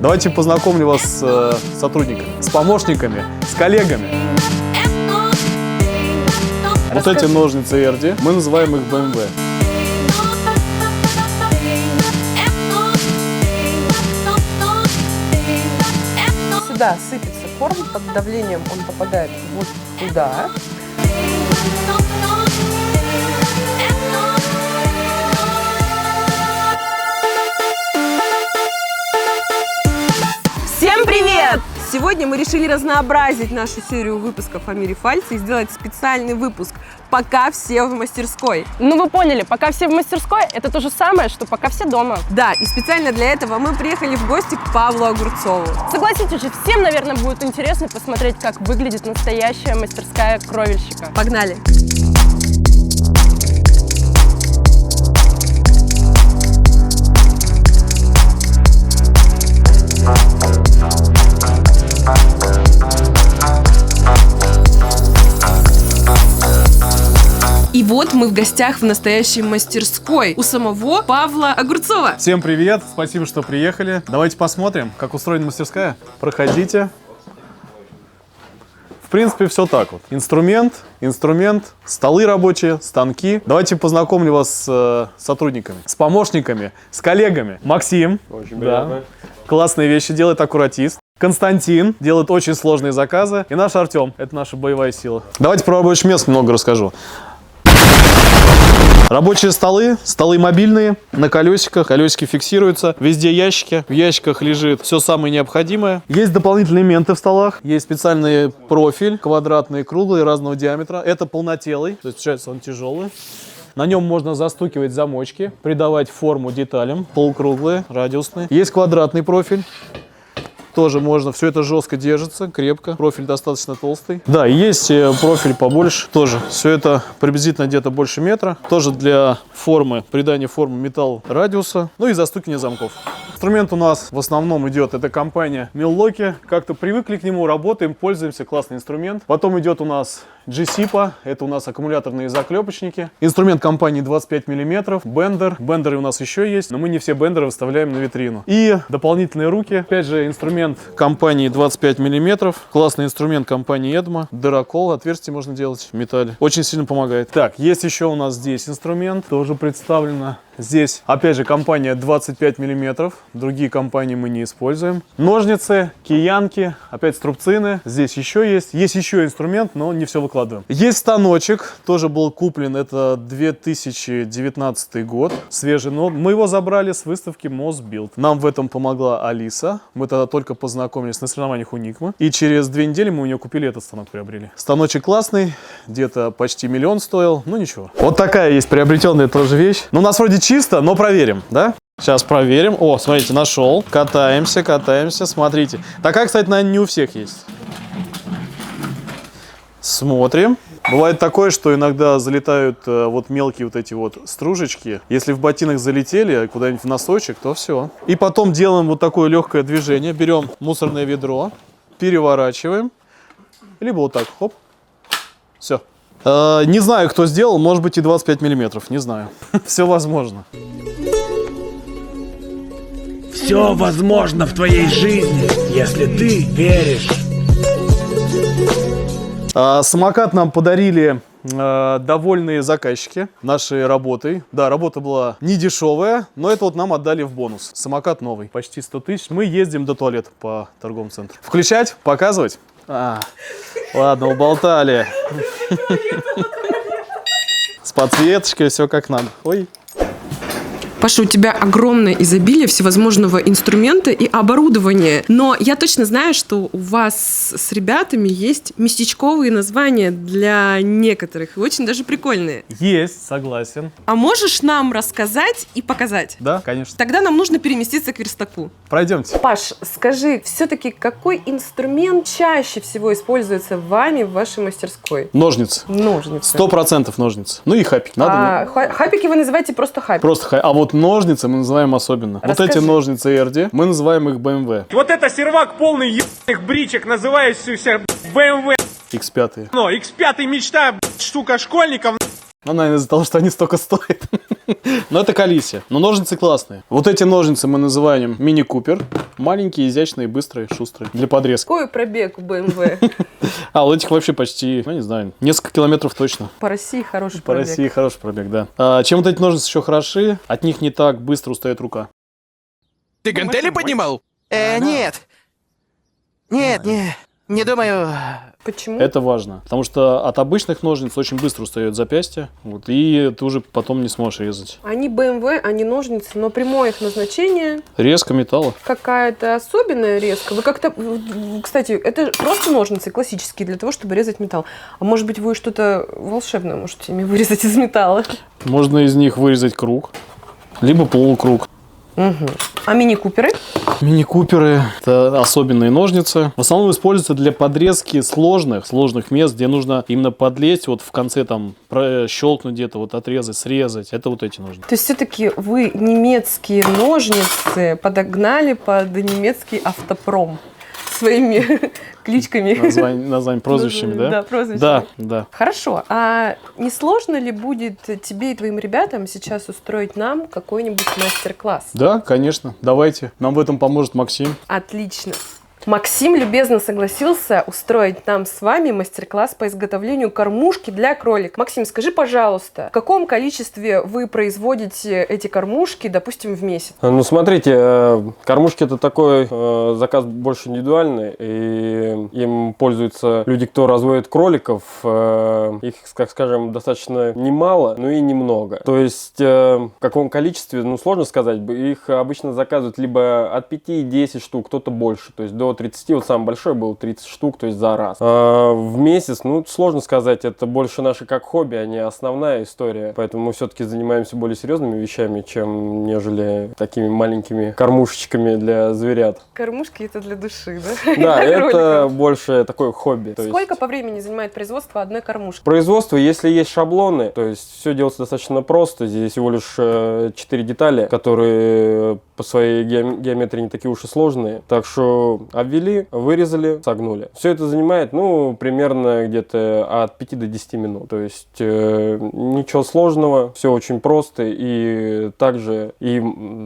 Давайте познакомлю вас с сотрудниками, с помощниками, с коллегами. Вот эти ножницы Эрди, мы называем их BMW. Сюда сыпется корм, под давлением он попадает вот туда. Всем привет! Сегодня мы решили разнообразить нашу серию выпусков о мире фальца и сделать специальный выпуск «Пока все в мастерской». Ну вы поняли, пока все в мастерской, это то же самое, что пока все дома. Да, и специально для этого мы приехали в гости к Павлу Огурцову. Согласитесь же, всем, наверное, будет интересно посмотреть, как выглядит настоящая мастерская кровельщика. Погнали! И вот мы в гостях в настоящей мастерской у самого Павла Огурцова. Всем привет, спасибо, что приехали. Давайте посмотрим, как устроена мастерская. Проходите. В принципе, все так вот. Инструмент, столы рабочие, станки. Давайте познакомлю вас с сотрудниками, с помощниками, с коллегами. Максим. Очень приятно. Классные вещи делает, аккуратист. Константин делает очень сложные заказы. И наш Артем, это наша боевая сила. Давайте про рабочее место много расскажу. Рабочие столы, столы мобильные, на колесиках, колесики фиксируются, везде ящики, в ящиках лежит все самое необходимое. Есть дополнительные элементы в столах, есть специальный профиль, квадратный, круглый, разного диаметра. Это полнотелый, то есть получается он тяжелый. На нем можно застукивать замочки, придавать форму деталям, полукруглые, радиусные. Есть квадратный профиль. Тоже можно, все это жестко держится, крепко, профиль достаточно толстый. Да, и есть профиль побольше, тоже все это приблизительно где-то больше метра. Тоже для формы, придания формы металл радиуса, ну и застукивания замков. Инструмент у нас в основном идет, это компания Milwaukee. Как-то привыкли к нему, работаем, пользуемся, классный инструмент. Потом идет у нас G-SIPA, это у нас аккумуляторные заклепочники. Инструмент компании 25 мм, бендер. Бендеры у нас еще есть, но мы не все бендеры выставляем на витрину. И дополнительные руки, опять же инструмент компании 25 мм, классный инструмент компании Edma, дырокол, отверстие можно делать в металле. Очень сильно помогает. Так, есть еще у нас здесь инструмент, тоже представлено. Здесь, опять же, компания 25 мм, другие компании мы не используем. Ножницы, киянки, опять струбцины. Здесь еще есть. Есть еще инструмент, но не все выкладываем. Есть станочек, тоже был куплен, это 2019 год, свежий, но мы его забрали с выставки Mosbuild. Нам в этом помогла Алиса. Мы тогда только познакомились на соревнованиях у Никмы. И через 2 недели мы у нее купили этот станок, приобрели. Станочек классный, где-то почти 1 000 000 стоил, ну ничего. Вот такая есть приобретенная тоже вещь. Ну, у нас вроде чисто, но проверим, да? Сейчас проверим. О, смотрите, нашел. Катаемся, катаемся, смотрите. Такая, кстати, наверное, не у всех есть. Смотрим. Бывает такое, что иногда залетают вот мелкие вот эти вот стружечки. Если в ботинок залетели куда-нибудь в носочек, то все. И потом делаем вот такое легкое движение. Берем мусорное ведро, переворачиваем. Либо вот так, хоп. Все. Не знаю, кто сделал, может быть и 25 мм, не знаю. Все возможно. Все возможно в твоей жизни, если ты веришь. Самокат нам подарили довольные заказчики нашей работой. Да, работа была не дешевая, но это вот нам отдали в бонус. Самокат новый, почти 100 000. Мы ездим до туалета по торговому центру. Включать? Показывать? Ладно, уболтали. С подсветочкой все как надо. Ой. Паша, у тебя огромное изобилие всевозможного инструмента и оборудования. Но я точно знаю, что у вас с ребятами есть местечковые названия для некоторых. И очень даже прикольные. Есть, согласен. А можешь нам рассказать и показать? Да, конечно. Тогда нам нужно переместиться к верстаку. Пройдемте. Паш, скажи, все-таки какой инструмент чаще всего используется вами в вашей мастерской? Ножницы. Ножницы. 100% ножницы. Ну и хапик. Надо. Хапики вы называете просто хапик? Просто хапик. А вот ножницы мы называем особенно. Расскажи. Вот эти ножницы Эрди, мы называем их BMW. Вот это сервак полный ебаных бричек, называющийся BMW. X5. Но X5 мечта, штука школьников. Ну, наверное, из-за того, что они столько стоят. Но это колесия. Но ножницы классные. Вот эти ножницы мы называем мини-купер. Маленькие, изящные, быстрые, шустрые. Для подрезки. Какой пробег у BMW? А, у этих вообще почти, ну не знаю, несколько километров точно. По России хороший По пробег. России хороший пробег, да. Чем вот эти ножницы еще хороши, от них не так быстро устает рука. Ты гантели поднимал? Нет. Нет, не думаю. Почему? Это важно, потому что от обычных ножниц очень быстро устает запястье, вот, и ты уже потом не сможешь резать. Они BMW, они ножницы, но прямое их назначение Резко металла. какая-то особенная резка. Вы как-то... Кстати, это просто ножницы классические для того, чтобы резать металл. А может быть, вы что-то волшебное можете ими вырезать из металла? Можно из них вырезать круг, либо полукруг. Угу. А мини-куперы? Мини-куперы – это особенные ножницы. В основном используются для подрезки сложных мест, где нужно именно подлезть, вот в конце там щелкнуть где-то, вот отрезать, срезать. Это вот эти ножницы. То есть все-таки вы немецкие ножницы подогнали под немецкий автопром своими кличками. Название прозвищами, да? Да, прозвищами. Да. Хорошо. А не сложно ли будет тебе и твоим ребятам сейчас устроить нам какой-нибудь мастер-класс? Да, конечно. Давайте. Нам в этом поможет Максим. Отлично. Максим любезно согласился устроить нам с вами мастер-класс по изготовлению кормушки для кролика. Максим, скажи, пожалуйста, в каком количестве вы производите эти кормушки, допустим, в месяц? Ну, смотрите, кормушки это такой заказ больше индивидуальный, и им пользуются люди, кто разводит кроликов. Их, как скажем, достаточно немало, но и немного. То есть, в каком количестве, ну, сложно сказать. Их обычно заказывают либо от 5-10 штук, кто-то больше. То есть, до 30, вот самый большой был 30 штук, то есть за раз. В месяц, ну, сложно сказать, это больше наше как хобби, а не основная история. Поэтому мы все-таки занимаемся более серьезными вещами, чем нежели такими маленькими кормушечками для зверят. Кормушки это для души, да? Да, это больше такое хобби. Сколько по времени занимает производство одной кормушки? Производство, если есть шаблоны, то есть все делается достаточно просто. Здесь всего лишь 4 детали, которые по своей геометрии не такие уж и сложные. Так что обвели, вырезали, согнули. Все это занимает, ну, примерно где-то от 5 до 10 минут. То есть ничего сложного, все очень просто и также и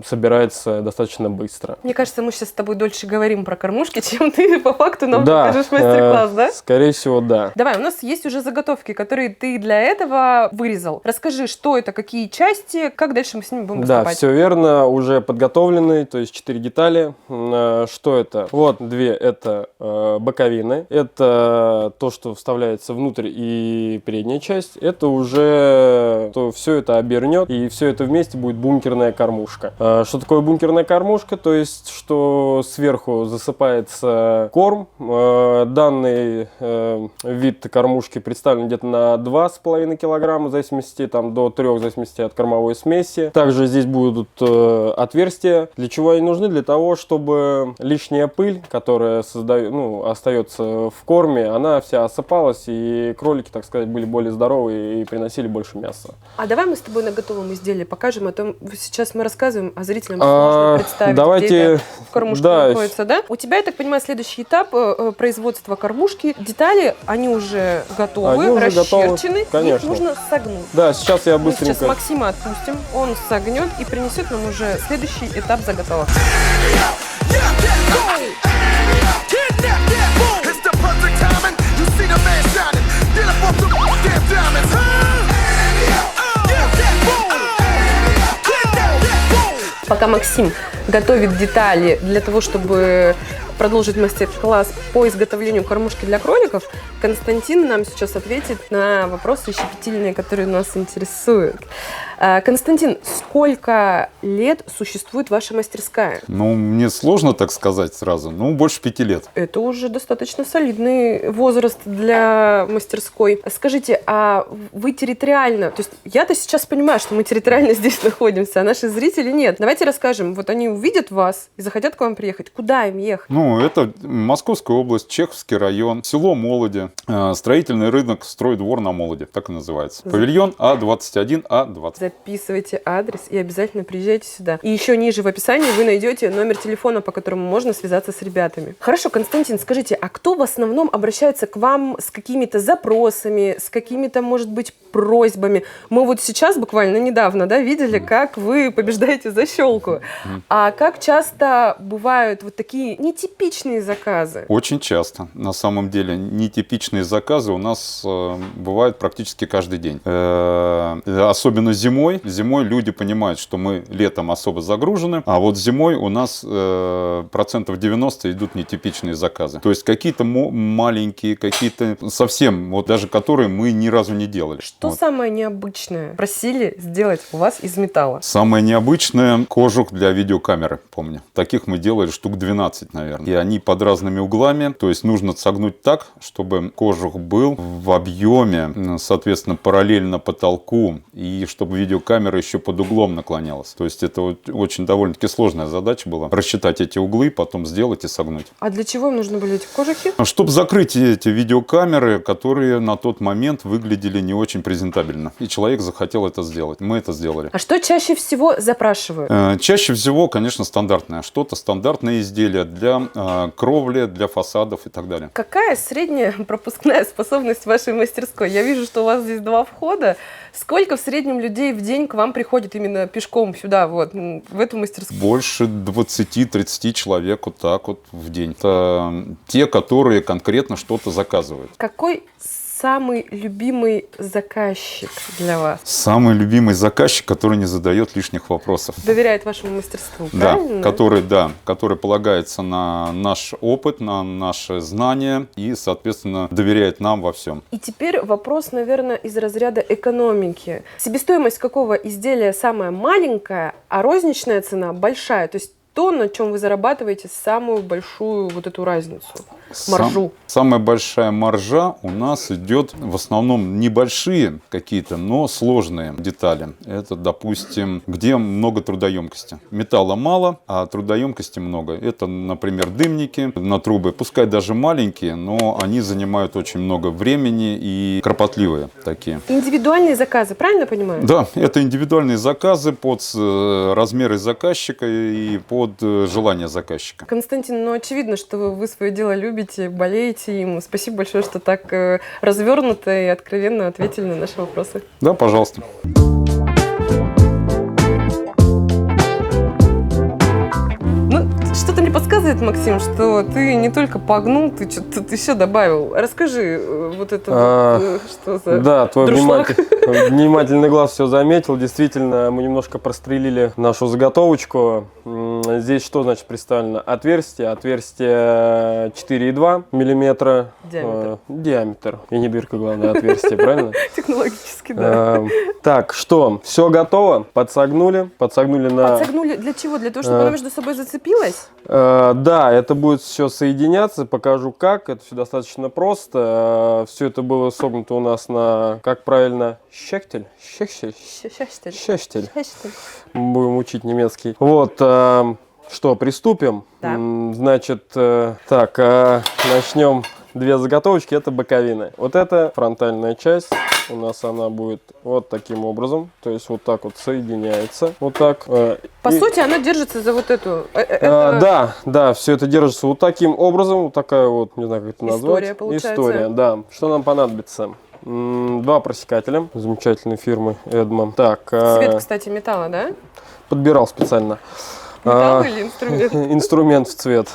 собирается достаточно быстро. Мне кажется, мы сейчас с тобой дольше говорим про кормушки, чем ты по факту нам покажешь мастер-класс, да? Скорее всего, да. Давай, у нас есть уже заготовки, которые ты для этого вырезал. Расскажи, что это, какие части, как дальше мы с ними будем поступать? Да, все верно, уже подготовлены, то есть 4 детали. Что это? Вот 2 это боковины, это то, что вставляется внутрь, и передняя часть. Это уже все это обернет, и все это вместе будет бункерная кормушка. Что такое бункерная кормушка? То есть, что сверху засыпается корм. Данный вид кормушки представлен где-то на 2,5 килограмма, в зависимости там, до 3, в зависимости от кормовой смеси. Также здесь будут отверстия. Для чего они нужны? Для того, чтобы лишняя пыль, которая остается в корме, она вся осыпалась, и кролики, так сказать, были более здоровые и приносили больше мяса. А давай мы с тобой на готовом изделии покажем, а то сейчас мы рассказываем, а зрителям сложно представить, давайте, где это в кормушке находится, да? У тебя, я так понимаю, следующий этап производства кормушки. Детали, они уже готовы, расчерчены, их нужно согнуть. Да, сейчас я быстренько... Мы сейчас Максима отпустим, он согнет и принесет нам уже следующий этап заготовок. Пока Максим готовит детали для того, чтобы продолжить мастер-класс по изготовлению кормушки для кроликов, Константин нам сейчас ответит на вопросы щепетильные, которые нас интересуют. Константин, сколько лет существует ваша мастерская? Ну, мне сложно так сказать сразу. Ну, больше 5 лет. Это уже достаточно солидный возраст для мастерской. Скажите, а вы территориально, то есть я-то сейчас понимаю, что мы территориально здесь находимся, а наши зрители нет. Давайте расскажем, вот они увидят вас и захотят к вам приехать. Куда им ехать? Ну, это Московская область, Чеховский район, село Молоди, строительный рынок, стройдвор на Молоде, так и называется. Павильон А21, А20. записывайте адрес и обязательно приезжайте сюда. И еще ниже в описании вы найдете номер телефона, по которому можно связаться с ребятами. Хорошо, Константин, скажите, а кто в основном обращается к вам с какими-то запросами, с какими-то, может быть, просьбами? Мы вот сейчас буквально недавно, да, видели, как вы побеждаете защелку. А как часто бывают вот такие нетипичные заказы? Очень часто. На самом деле нетипичные заказы у нас бывают практически каждый день. Особенно зимой. Зимой люди понимают, что мы летом особо загружены, а вот зимой у нас процентов 90 идут нетипичные заказы. То есть какие-то маленькие, какие-то совсем, вот даже которые мы ни разу не делали. Что Вот. самое необычное просили сделать у вас из металла? Самое необычное — кожух для видеокамеры, помню. Таких мы делали штук 12, наверное. И они под разными углами. То есть нужно согнуть так, чтобы кожух был в объеме, соответственно, параллельно потолку, и чтобы видеокамера еще под углом наклонялась. То есть это очень довольно-таки сложная задача была. Рассчитать эти углы, потом сделать и согнуть. А для чего им нужны были эти кожухи? Чтобы закрыть эти видеокамеры, которые на тот момент выглядели не очень презентабельно. И человек захотел это сделать. Мы это сделали. А что чаще всего запрашивают? Чаще всего, конечно, стандартное. Что-то стандартное изделие для кровли, для фасадов и так далее. Какая средняя пропускная способность вашей мастерской? Я вижу, что у вас здесь 2 входа. Сколько в среднем людей в день к вам приходит именно пешком сюда, вот, в эту мастерскую? Больше 20-30 человек вот так вот в день. Это те, которые конкретно что-то заказывают. Какой самый любимый заказчик для вас? Самый любимый заказчик, который не задает лишних вопросов. Доверяет вашему мастерству, Да, правильно? который полагается на наш опыт, на наши знания и, соответственно, доверяет нам во всем. И теперь вопрос, наверное, из разряда экономики. Себестоимость какого изделия самая маленькая, а розничная цена большая? То есть то, на чем вы зарабатываете самую большую вот эту разницу, маржу. Самая большая маржа у нас идет в основном небольшие какие-то, но сложные детали. Это, допустим, где много трудоемкости. Металла мало, а трудоемкости много. Это, например, дымники на трубы. Пускай даже маленькие, но они занимают очень много времени и кропотливые такие. Индивидуальные заказы, правильно понимаю? Да, это индивидуальные заказы под размеры заказчика и под желание заказчика. Константин, ну очевидно, что вы свое дело любите, болеете им. Спасибо большое, что так развернуто и откровенно ответили на наши вопросы. Да, пожалуйста. Ну, что-то мне подсказывает, Максим, что ты не только погнул, ты что-то еще добавил. Расскажи вот это, что за Да, твой друшлаг? внимательный глаз все заметил. Действительно, мы немножко прострелили нашу заготовочку. Здесь что значит представлено? Отверстие 4,2 миллиметра. Диаметр. И не дырка, главное, отверстие, правильно? Технологически, да. Так, что? Все готово. Подсогнули. Подсогнули на... Подсогнули для чего? Для того, чтобы оно между собой зацепилось? Да, это будет все соединяться. Покажу как. Это все достаточно просто. Все это было согнуто у нас на, как правильно, щектель. Щектель. Будем учить немецкий. Вот. Что, приступим? Да. Значит, так, начнем. 2 заготовочки, это боковины. Вот это фронтальная часть. У нас она будет вот таким образом. То есть вот так вот соединяется. Вот так. По сути, она держится за вот эту... Да, все это держится вот таким образом. Вот такая вот, не знаю, как это назвать. История, получается. История, да. Что нам понадобится? 2 просекателя замечательной фирмы Эдма. Так, Цвет, кстати, металла, да? подбирал специально. Металл или инструмент? Инструмент в цвет.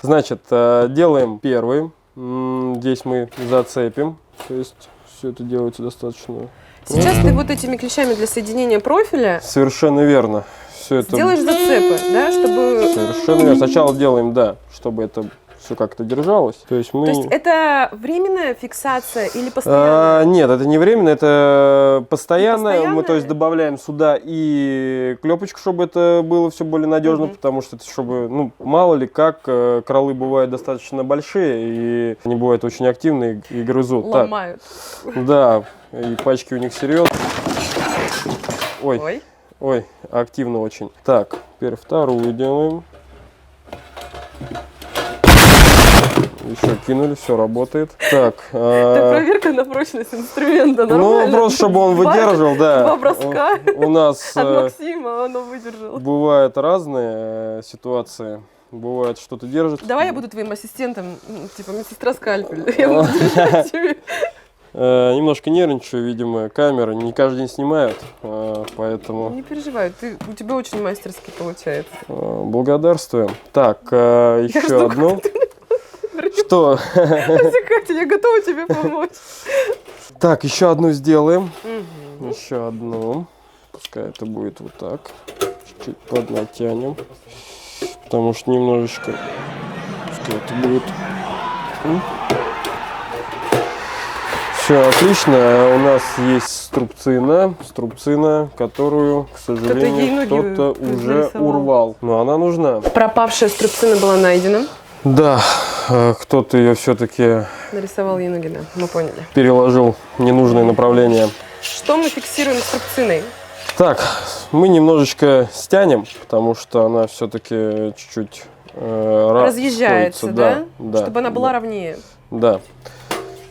Значит, делаем первый. Здесь мы зацепим. То есть все это делается достаточно... Сейчас ты вот этими клещами для соединения профиля Совершенно верно. Все это... делаешь зацепы, да, чтобы... Совершенно верно. Сначала делаем, да, чтобы это все как-то держалось. То есть мы... То есть это временная фиксация или постоянная? Нет, это не временно, это постоянное. Постоянное? Мы, то есть, добавляем сюда и клепочку, чтобы это было все более надежно, потому что это, чтобы, ну, мало ли как, кролы бывают достаточно большие, и они бывают очень активные и грызут. Ломают. Так, да, и пачки у них серьезные. Ой, активно очень. Так, теперь вторую делаем. Еще кинули, все работает. Так. Это проверка на прочность инструмента, Ну, нормально? просто чтобы он выдержал, да. Два броска У нас от Максима, оно выдержало. бывают разные ситуации. Бывает, что-то держит. Давай я буду твоим ассистентом, типа медсестра скальпель. Я буду держать тебе. Немножко нервничаю, видимо, камеры не каждый день снимают, поэтому Не переживай, у тебя очень мастерски получается. благодарствуем. Так, еще жду, одну. Что? Катя, я готова тебе помочь. Так, еще одну сделаем. Еще одну. Пускай это будет вот так. Чуть-чуть поднатянем. Потому что немножечко... Пускай это будет... Все отлично. У нас есть струбцина, которую, к ей сожалению, ноги кто-то уже нарисовал. урвал. Но она нужна. Пропавшая струбцина была найдена. Да, кто-то ее все-таки Нарисовал ей ноги, да, мы поняли. переложил в ненужное направление. Что мы фиксируем струбциной? Так, мы немножечко стянем, потому что она все-таки чуть-чуть Разъезжается, да? Да. Чтобы она была да. ровнее. Да.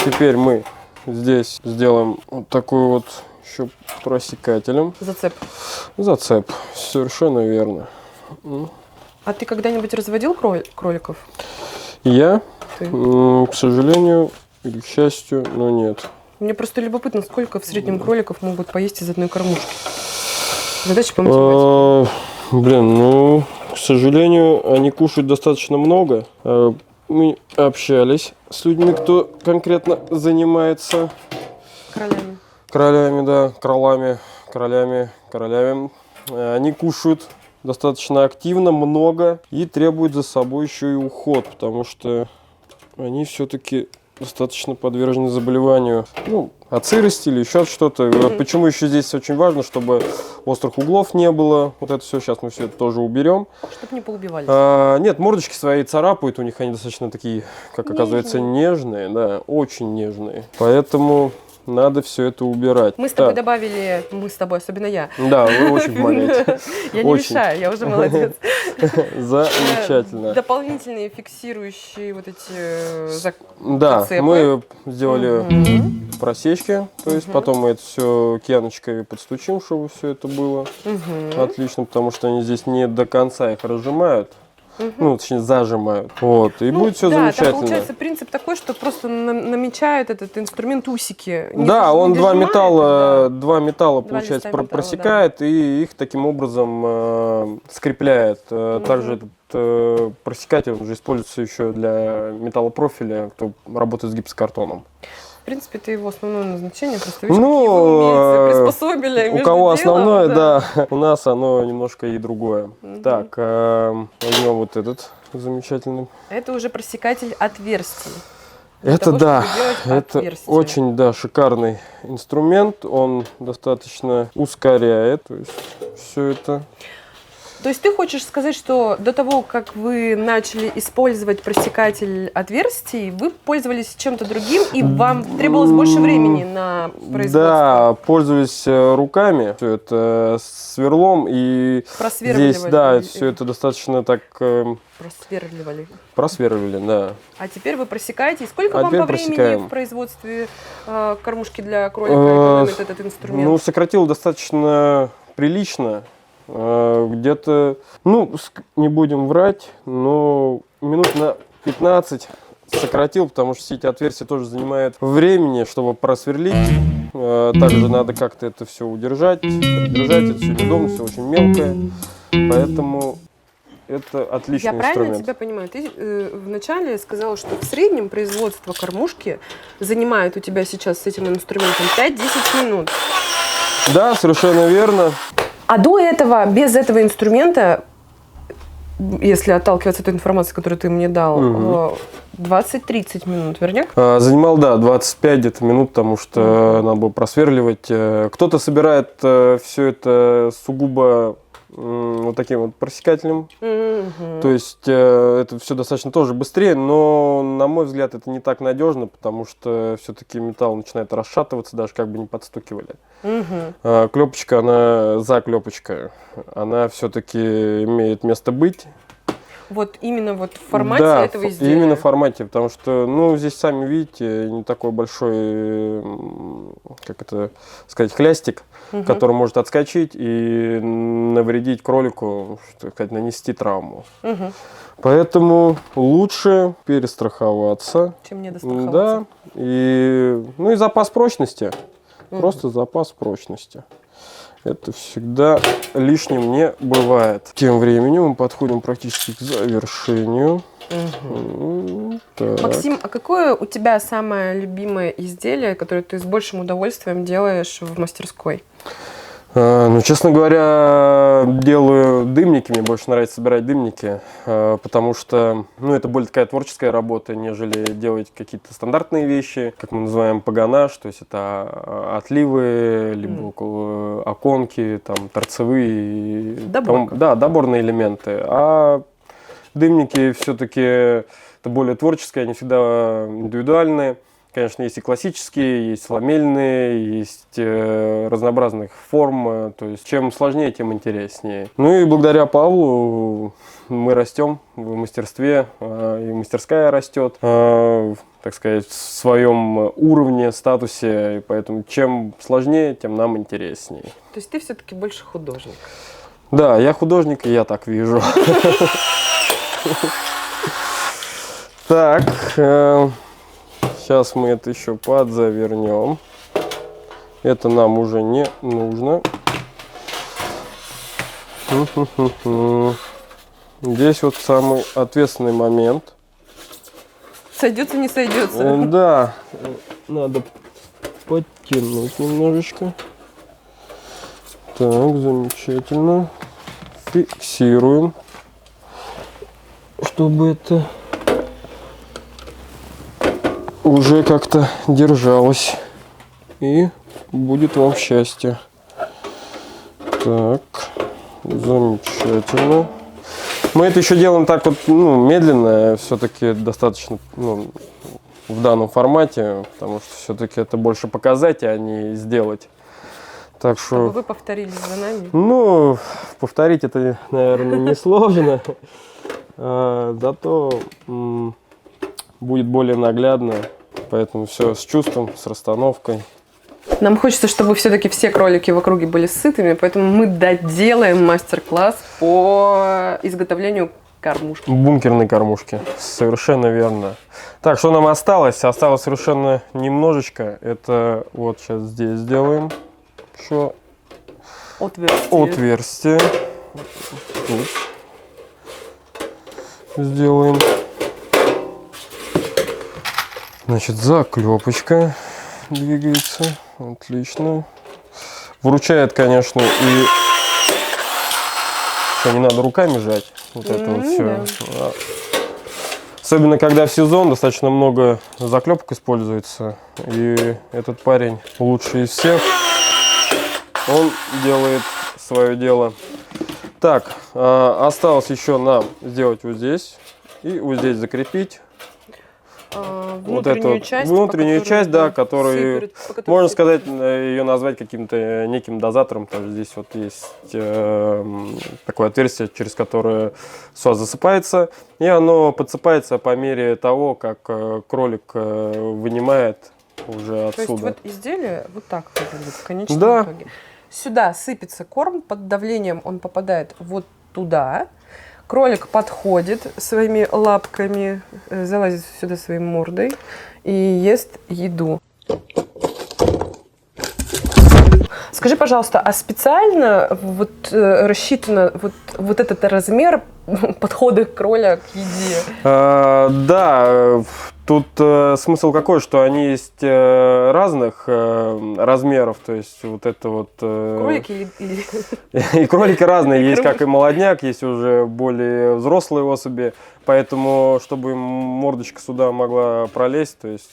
Теперь мы здесь сделаем вот такой вот еще просекателем. Зацеп. Совершенно верно. А ты когда-нибудь разводил кроликов? Я, Ты? к сожалению, или к счастью, но нет. Мне просто любопытно, сколько в среднем кроликов могут поесть из одной кормушки. Задача по математике. Блин, ну, к сожалению, они кушают достаточно много. Мы общались с людьми, кто конкретно занимается Кролями. кролями, да, кролями. Они кушают достаточно активно, много и требуют за собой еще и уход, потому что они все-таки достаточно подвержены заболеванию, ну, от сырости или еще от что-то. Почему еще здесь очень важно, чтобы острых углов не было. Вот это все, сейчас мы все это тоже уберем. Чтоб не поубивались. Нет, мордочки свои царапают, у них они достаточно такие, как оказывается, нежные, да, очень нежные. Поэтому надо все это убирать. Мы с тобой добавили, особенно я. Да, вы очень помогаете. Я не мешаю, я уже молодец. Замечательно. Дополнительные фиксирующие вот эти Да, зацепы. мы сделали просечки, то есть потом мы это все кияночкой подстучим, чтобы все это было отлично, потому что они здесь не до конца их разжимают. Ну, точнее, зажимают. Вот, и будет все замечательно. Там получается принцип такой, что просто намечают этот инструмент усики. Да, он два металла, получается, листа металла, просекает и их таким образом скрепляет. Также этот просекатель он же используется еще для металлопрофиля, кто работает с гипсокартоном. В принципе, это его основное назначение, просто видишь, какие вы умельцы, приспособили у между кого делом, основное, да, у нас оно немножко и другое. Так, возьмем вот этот замечательный. Это уже просекатель отверстий. Это того, да, чтобы делать это отверстия. очень, да, шикарный инструмент, он достаточно ускоряет, то есть все это. То есть ты хочешь сказать, что до того, как вы начали использовать просекатель отверстий, вы пользовались чем-то другим, и вам требовалось больше времени на производство? Да, пользуюсь руками, все это сверлом, и здесь, да, все это достаточно так... Просверливали, да. А теперь вы просекаете. И сколько вам по времени в производстве кормушки для кролика экономит этот инструмент? Ну, сократил достаточно прилично. Где-то, ну, не будем врать, но минут на 15 сократил, потому что все эти отверстия тоже занимают времени, чтобы просверлить. Также надо как-то это все удержать, придержать, это все неудобно, все очень мелкое, поэтому это отличный инструмент. Я правильно тебя понимаю? Ты вначале сказала, что в среднем производство кормушки занимает у тебя сейчас с этим инструментом 5-10 минут. Да, совершенно верно. А до этого, без этого инструмента, если отталкиваться от той информации, которую ты мне дал, 20-30 минут, верняк? Занимал, да, 25 где-то минут, потому что надо было просверливать. Кто-то собирает все это сугубо вот таким вот просекателем. То есть это все достаточно тоже быстрее, но, на мой взгляд, это не так надежно, потому что все-таки металл начинает расшатываться, даже как бы не подстукивали. Клепочка, она заклепочка, она все-таки имеет место быть. Вот именно вот в формате Да, этого изделия? именно в формате, потому что, ну, здесь, сами видите, не такой большой, как это сказать, хлястик, который может отскочить и навредить кролику, что сказать, нанести травму. Поэтому лучше перестраховаться. Чем не достраховаться. Да, ну и запас прочности. Просто запас прочности. Это всегда лишним не бывает. Тем временем мы подходим практически к завершению. Так. Максим, а какое у тебя самое любимое изделие, которое ты с большим удовольствием делаешь в мастерской? Ну, честно говоря, делаю дымники. Мне больше нравится собирать дымники, потому что, ну, это более такая творческая работа, нежели делать какие-то стандартные вещи, как мы называем паганаж, то есть это отливы, либо оконки, там, торцевые. Доборка. Да, доборные элементы. А дымники все-таки это более творческие, они всегда индивидуальные. Конечно, есть и классические, есть ламельные, есть разнообразных форм. То есть, чем сложнее, тем интереснее. Ну и благодаря Павлу мы растем в мастерстве, и мастерская растет, так сказать, в своем уровне, статусе. И поэтому, чем сложнее, тем нам интереснее. То есть ты все-таки больше художник? Да, я художник, и я так вижу. Так. Сейчас мы это еще подзавернем. Это нам уже не нужно. Здесь вот самый ответственный момент. Сойдется, не сойдется? Да, надо подтянуть немножечко. Так, замечательно. Фиксируем, чтобы это уже как-то держалось, и будет вам счастье. Так, замечательно. Мы это еще делаем так вот, ну, медленно, все-таки достаточно, ну, в данном формате, потому что все-таки это больше показать, а не сделать. Так что... Чтобы вы повторили за нами. Ну, повторить это, наверное, несложно, зато будет более наглядно. Поэтому все с чувством, с расстановкой. Нам хочется, чтобы все-таки все кролики в округе были сытыми, поэтому мы доделаем мастер-класс по изготовлению кормушки. Бункерной кормушки. Совершенно верно. Так, что нам осталось? Осталось совершенно немножечко. Это вот сейчас здесь сделаем. Еще отверстие. Тут сделаем. Значит, заклепочка двигается. Отлично. Выручает, конечно, и... Что, не надо руками жать. Вот это вот все. Да. Особенно, когда в сезон достаточно много заклепок используется. И этот парень лучший из всех. Он делает свое дело. Так, осталось еще нам сделать вот здесь. И вот здесь закрепить. Внутреннюю часть, да, которую, можно сказать, сыпет. ее назвать каким-то неким дозатором. Тоже здесь вот есть такое отверстие, через которое сос засыпается, и оно подсыпается по мере того, как кролик вынимает уже отсюда. То есть вот изделие вот так выглядит в конечном Да. итоге. Сюда сыпется корм, под давлением он попадает вот туда. Кролик подходит своими лапками, залазит сюда своей мордой и ест еду. Скажи, пожалуйста, а специально вот рассчитано вот этот размер подхода кроля к еде? Да, тут смысл какой, что они есть разных размеров, то есть вот это вот... Кролики или... И кролики разные, есть как и молодняк, есть уже более взрослые особи, поэтому, чтобы мордочка сюда могла пролезть, то есть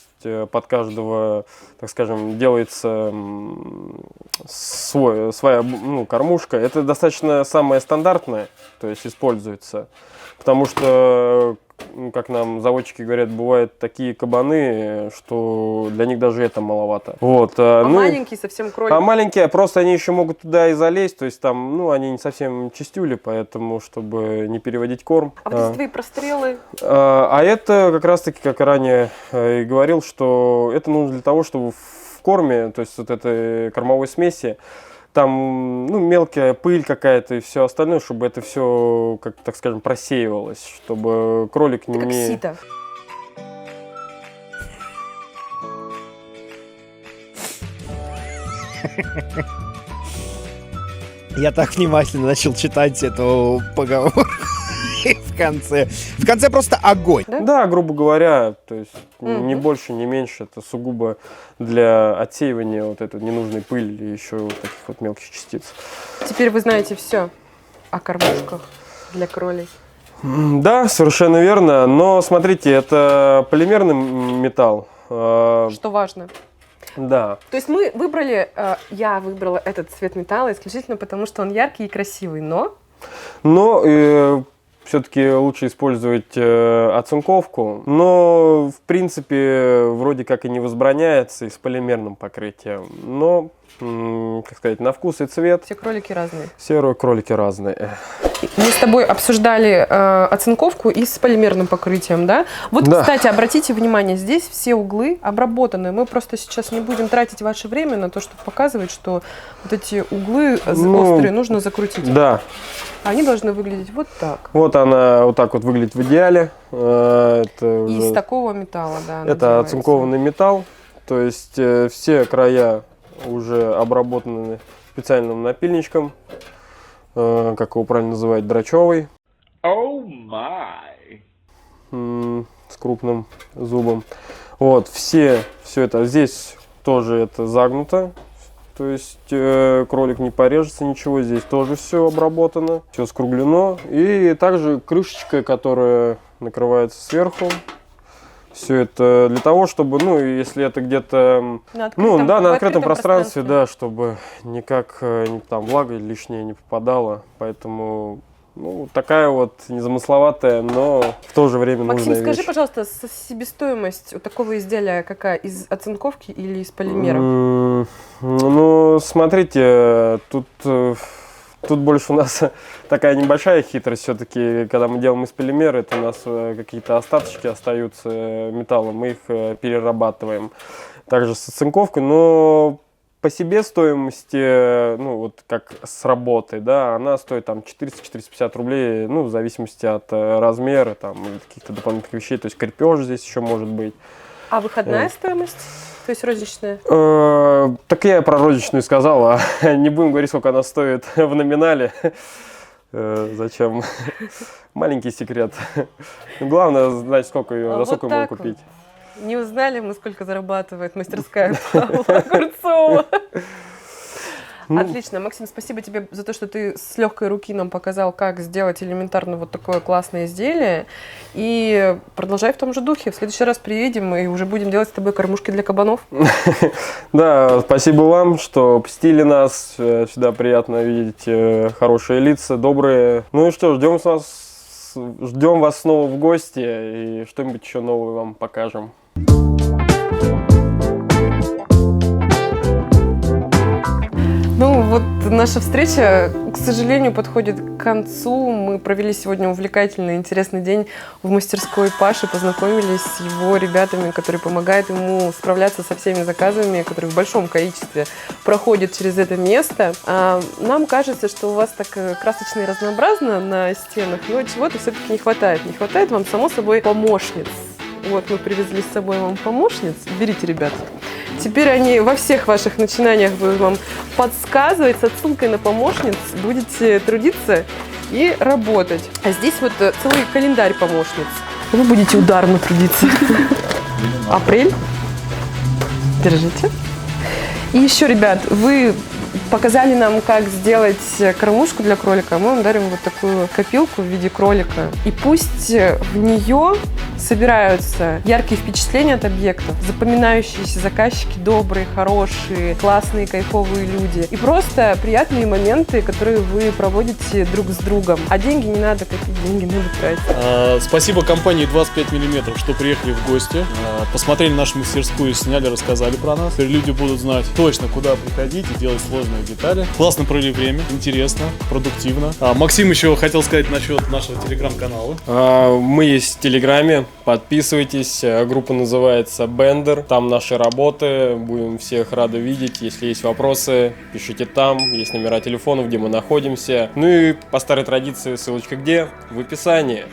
под каждого, так скажем, делается своя кормушка. Это достаточно самое стандартное, то есть используется, потому что ну, как нам заводчики говорят, бывают такие кабаны, что для них даже это маловато. Вот, ну, маленький совсем кролик. А маленькие, просто они еще могут туда и залезть, то есть там, ну, они не совсем чистюли, поэтому, чтобы не переводить корм. А вот эти твои прострелы? А это как раз-таки, как ранее и говорил, что это нужно для того, чтобы в корме, то есть вот этой кормовой смеси, там, ну, мелкая пыль какая-то и все остальное, чтобы это все, как, так скажем, просеивалось, чтобы кролик не... Как сито. Я так внимательно начал читать эту поговорку. В конце просто огонь. Да, грубо говоря, то есть не больше, не меньше. Это сугубо для отсеивания вот этой ненужной пыли и еще вот таких вот мелких частиц. Теперь вы знаете все о кормушках для кролей. Да, совершенно верно. Но смотрите, это полимерный металл. Что важно. Да. То есть мы выбрали, я выбрала этот цвет металла исключительно потому, что он яркий и красивый, но все-таки лучше использовать оцинковку, но в принципе вроде как и не возбраняется и с полимерным покрытием, но, как сказать, на вкус и цвет. Все кролики разные. Все кролики разные. Мы с тобой обсуждали оцинковку и с полимерным покрытием, да? Вот, да. Кстати, обратите внимание, здесь все углы обработаны. Мы просто сейчас не будем тратить ваше время на то, чтобы показывать, что вот эти углы острые нужно закрутить. Да. Они должны выглядеть вот так. Вот она вот так вот выглядит в идеале. Это из такого металла, да. Это оцинкованный металл, то есть все края уже обработаны специальным напильничком, как его правильно называть, драчевый. С крупным зубом. Вот, все это, здесь тоже это загнуто. То есть кролик не порежется, ничего, здесь тоже все обработано, все скруглено. И также крышечка, которая накрывается сверху. Все это для того, чтобы, ну, если это где-то, на открытом пространстве, да, чтобы никак там влага лишняя не попадала. Поэтому, ну, такая вот незамысловатая, но в то же время нужная вещь. Максим, скажи, пожалуйста, себестоимость у такого изделия какая? Из оцинковки или из полимера? Ну, смотрите, тут больше у нас такая небольшая хитрость. Все-таки, когда мы делаем из полимера, это у нас какие-то остаточки остаются металла, мы их перерабатываем. Также с оцинковкой, но по себе стоимости, ну, вот как с работой, да, она стоит там 400-450 рублей, ну, в зависимости от размера, там, или каких-то дополнительных вещей, то есть крепеж здесь еще может быть. А выходная стоимость? То есть розничная? Так я про розничную сказал, а не будем говорить, сколько она стоит в номинале. Зачем? Маленький секрет. Главное знать, сколько ее, за сколько можно купить. Не узнали мы, сколько зарабатывает мастерская Павла Огурцова. Отлично. Максим, спасибо тебе за то, что ты с легкой руки нам показал, как сделать элементарно вот такое классное изделие. И продолжай в том же духе. В следующий раз приедем и уже будем делать с тобой кормушки для кабанов. Да, спасибо вам, что посетили нас. Всегда приятно видеть хорошие лица, добрые. Ну и что, ждем вас снова в гости и что-нибудь еще новое вам покажем. Ну вот наша встреча, к сожалению, подходит к концу. Мы провели сегодня увлекательный, интересный день в мастерской Паши, познакомились с его ребятами, которые помогают ему справляться со всеми заказами, которые в большом количестве проходят через это место. Нам кажется, что у вас так красочно и разнообразно на стенах, но чего-то все-таки не хватает. Не хватает вам, само собой, помощниц. Вот мы привезли с собой вам помощниц. Берите, ребят. Теперь они во всех ваших начинаниях будут вам подсказывать. С отсылкой на помощниц будете трудиться и работать. А здесь вот целый календарь помощниц. Вы будете ударно трудиться. Апрель. Держите. И еще, ребят, вы показали нам, как сделать кормушку для кролика. Мы вам дарим вот такую копилку в виде кролика. И пусть в нее собираются яркие впечатления от объектов, запоминающиеся заказчики, добрые, хорошие, классные, кайфовые люди. И просто приятные моменты, которые вы проводите друг с другом. А деньги не надо копить, деньги надо тратить. Спасибо компании 25 мм, что приехали в гости, посмотрели нашу мастерскую, сняли, рассказали про нас. Теперь люди будут знать точно, куда приходить и делать сложные детали. Классно провели время, интересно, продуктивно. Максим еще хотел сказать насчет нашего телеграм-канала. Мы есть в Телеграме, подписывайтесь, группа называется Bender, там наши работы, будем всех рады видеть, если есть вопросы, пишите там, есть номера телефонов, где мы находимся. Ну и по старой традиции ссылочка где? В описании.